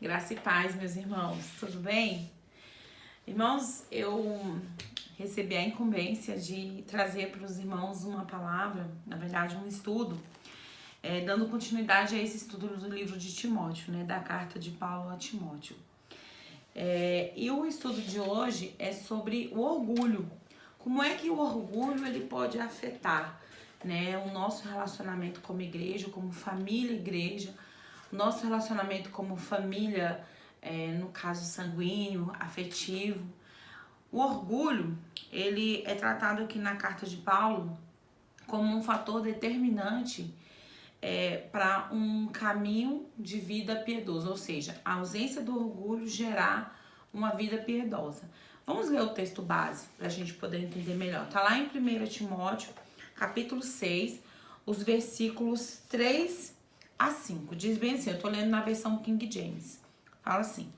Graça e paz, meus irmãos, tudo bem? Irmãos, eu recebi a incumbência de trazer para os irmãos uma palavra, na verdade um estudo, dando continuidade a esse estudo do livro de Timóteo, né, da carta de Paulo a Timóteo. E o estudo de hoje é sobre o orgulho. Como é que o orgulho ele pode afetar, né, o nosso relacionamento como igreja, como família igreja, nosso relacionamento como família, no caso sanguíneo, afetivo. O orgulho, ele é tratado aqui na carta de Paulo como um fator determinante para um caminho de vida piedoso, ou seja, a ausência do orgulho gerar uma vida piedosa. Vamos ler o texto base para a gente poder entender melhor. Tá lá em 1 Timóteo, capítulo 6, os versículos 3 a 5. Diz bem assim, eu tô lendo na versão King James. Fala assim: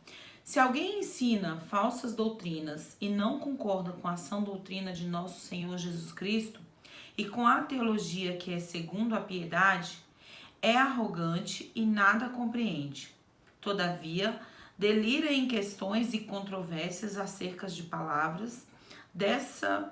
se alguém ensina falsas doutrinas e não concorda com a sã doutrina de nosso Senhor Jesus Cristo e com a teologia que é segundo a piedade, é arrogante e nada compreende. Todavia, delira em questões e controvérsias acerca de palavras. Dessa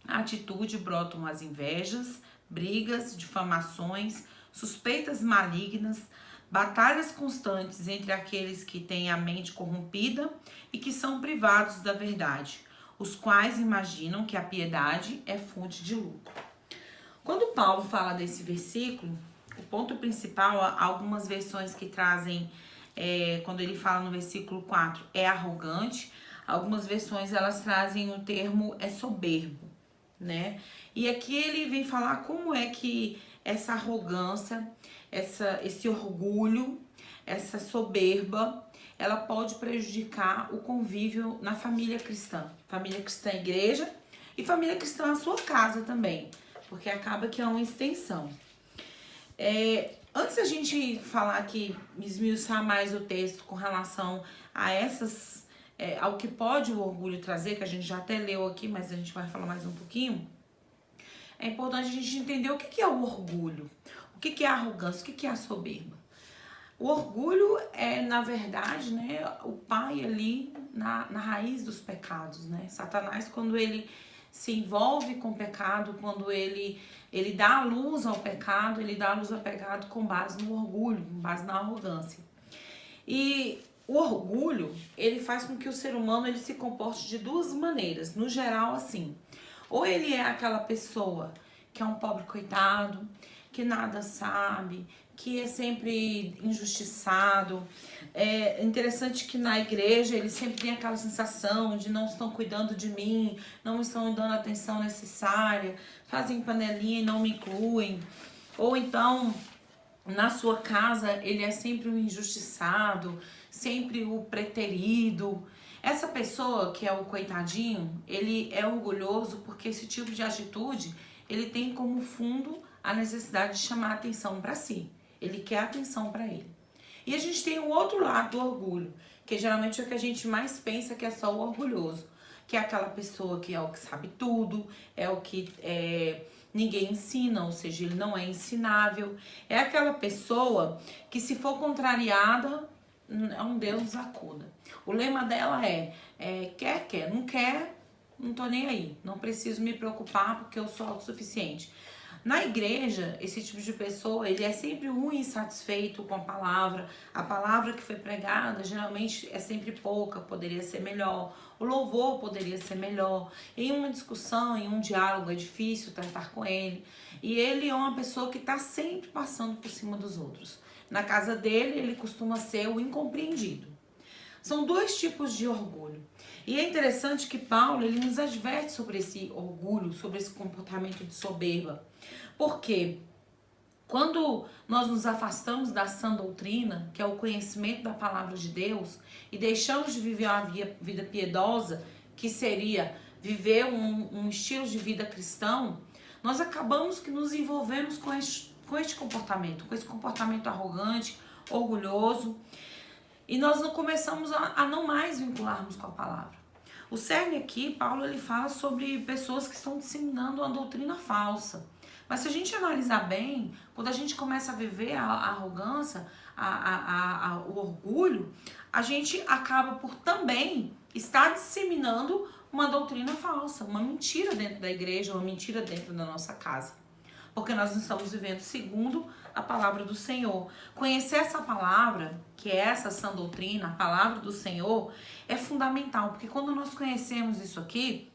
atitude brotam as invejas, brigas, difamações, suspeitas malignas, batalhas constantes entre aqueles que têm a mente corrompida e que são privados da verdade, os quais imaginam que a piedade é fonte de lucro. Quando Paulo fala desse versículo, o ponto principal, algumas versões que trazem, quando ele fala no versículo 4, é arrogante, algumas versões elas trazem o termo soberbo, né? E aqui ele vem falar como é que essa arrogância, esse orgulho, essa soberba, ela pode prejudicar o convívio na família cristã igreja e família cristã a sua casa também, porque acaba que é uma extensão. Antes da gente falar aqui, esmiuçar mais o texto com relação a ao que pode o orgulho trazer, que a gente já até leu aqui, mas a gente vai falar mais um pouquinho, é importante a gente entender o que é o orgulho, o que é a arrogância, o que é a soberba. O orgulho é, na verdade, né, o pai ali na raiz dos pecados, né? Satanás, quando ele se envolve com o pecado, quando ele dá luz ao pecado, ele dá luz ao pecado com base no orgulho, com base na arrogância. E o orgulho, ele faz com que o ser humano ele se comporte de duas maneiras, no geral assim. Ou ele é aquela pessoa que é um pobre coitado, que nada sabe, que é sempre injustiçado. É interessante que na igreja ele sempre tem aquela sensação de não estão cuidando de mim, não estão dando a atenção necessária, fazem panelinha e não me incluem. Ou então, na sua casa, ele é sempre o injustiçado, sempre o preterido. Essa pessoa que é o coitadinho, ele é orgulhoso porque esse tipo de atitude, ele tem como fundo a necessidade de chamar a atenção para si. Ele quer atenção para ele. E a gente tem o outro lado do orgulho, que geralmente é o que a gente mais pensa que é só o orgulhoso, que é aquela pessoa que é o que sabe tudo, é o que ninguém ensina, ou seja, ele não é ensinável. É aquela pessoa que, se for contrariada, é um Deus nos acuda. O lema dela quer, não quer, não tô nem aí, não preciso me preocupar porque eu sou autossuficiente. Na igreja, esse tipo de pessoa, ele é sempre um insatisfeito com a palavra que foi pregada geralmente é sempre pouca, poderia ser melhor, o louvor poderia ser melhor, em uma discussão, em um diálogo é difícil tratar com ele, e ele é uma pessoa que está sempre passando por cima dos outros. Na casa dele, ele costuma ser o incompreendido. São dois tipos de orgulho. E é interessante que Paulo ele nos adverte sobre esse orgulho, sobre esse comportamento de soberba. Porque quando nós nos afastamos da sã doutrina, que é o conhecimento da palavra de Deus, e deixamos de viver uma vida piedosa, que seria viver um estilo de vida cristão, nós acabamos que nos envolvemos com este comportamento, com esse comportamento arrogante, orgulhoso, e nós não começamos a não mais vincularmos com a palavra. O cerne aqui, Paulo, ele fala sobre pessoas que estão disseminando uma doutrina falsa. Mas se a gente analisar bem, quando a gente começa a viver a arrogância, o orgulho, a gente acaba por também estar disseminando uma doutrina falsa, uma mentira dentro da igreja, uma mentira dentro da nossa casa. Porque nós não estamos vivendo segundo a palavra do Senhor. Conhecer essa palavra, que é essa sã doutrina, a palavra do Senhor, é fundamental. Porque quando nós conhecemos isso aqui,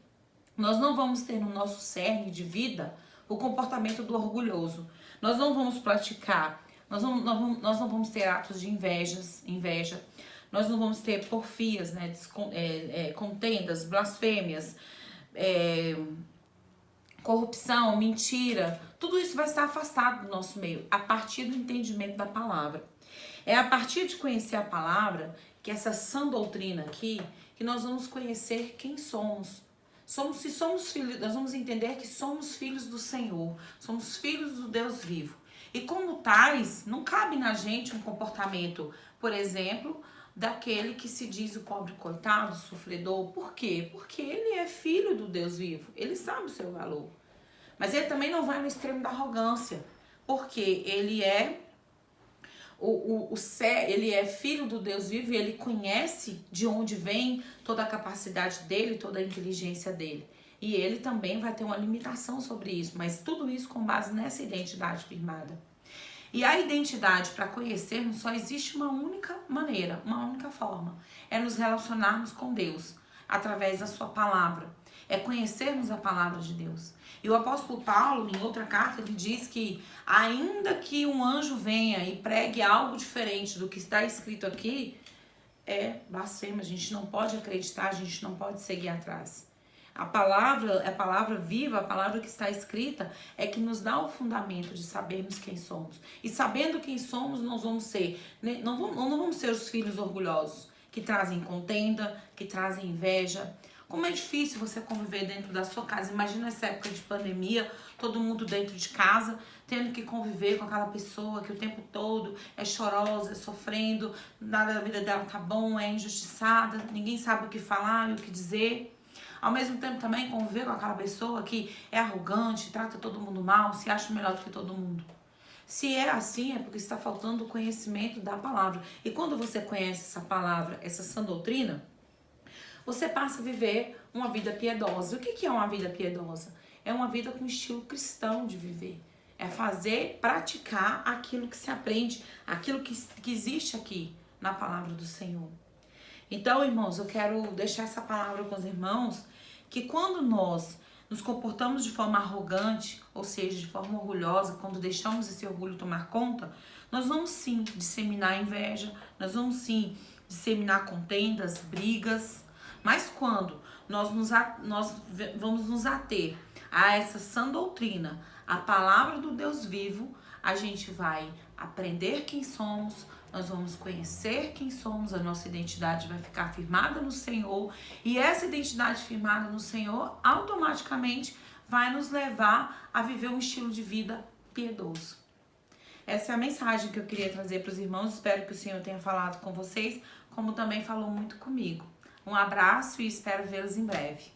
nós não vamos ter no nosso cerne de vida o comportamento do orgulhoso. Nós não vamos praticar, nós não vamos ter atos de inveja. Nós não vamos ter porfias, né, contendas, blasfêmias, corrupção, mentira. Tudo isso vai estar afastado do nosso meio, a partir do entendimento da palavra. É a partir de conhecer a palavra, que essa sã doutrina aqui, que nós vamos conhecer quem somos. Se somos filhos, nós vamos entender que somos filhos do Senhor, somos filhos do Deus vivo. E como tais, não cabe na gente um comportamento, por exemplo, daquele que se diz o pobre coitado, sofredor. Por quê? Porque ele é filho do Deus vivo, ele sabe o seu valor. Mas ele também não vai no extremo da arrogância, porque ele é ele é filho do Deus vivo e ele conhece de onde vem toda a capacidade dele, toda a inteligência dele. E ele também vai ter uma limitação sobre isso, mas tudo isso com base nessa identidade firmada. E a identidade, para conhecermos, só existe uma única maneira, uma única forma. É nos relacionarmos com Deus, através da sua palavra. É conhecermos a palavra de Deus. E o apóstolo Paulo, em outra carta, ele diz que ainda que um anjo venha e pregue algo diferente do que está escrito aqui, é blasfema, a gente não pode acreditar, a gente não pode seguir atrás. A palavra viva, a palavra que está escrita, é que nos dá o fundamento de sabermos quem somos. E sabendo quem somos, nós vamos ser, não vamos ser os filhos orgulhosos, que trazem contenda, que trazem inveja. Como é difícil você conviver dentro da sua casa. Imagina essa época de pandemia, todo mundo dentro de casa, tendo que conviver com aquela pessoa que o tempo todo é chorosa, é sofrendo, nada da vida dela tá bom, é injustiçada, ninguém sabe o que falar e o que dizer. Ao mesmo tempo também conviver com aquela pessoa que é arrogante, trata todo mundo mal, se acha melhor do que todo mundo. Se é assim, é porque está faltando o conhecimento da palavra. E quando você conhece essa palavra, essa sã doutrina, você passa a viver uma vida piedosa. O que é uma vida piedosa? É uma vida com estilo cristão de viver. É praticar aquilo que se aprende, aquilo que existe aqui na palavra do Senhor. Então, irmãos, eu quero deixar essa palavra com os irmãos, que quando nós nos comportamos de forma arrogante, ou seja, de forma orgulhosa, quando deixamos esse orgulho tomar conta, nós vamos sim disseminar inveja, nós vamos sim disseminar contendas, brigas. Mas quando nós vamos nos ater a essa sã doutrina, a palavra do Deus vivo, a gente vai aprender quem somos, nós vamos conhecer quem somos, a nossa identidade vai ficar firmada no Senhor, e essa identidade firmada no Senhor automaticamente vai nos levar a viver um estilo de vida piedoso. Essa é a mensagem que eu queria trazer para os irmãos. Espero que o Senhor tenha falado com vocês, como também falou muito comigo. Um abraço e espero vê-los em breve.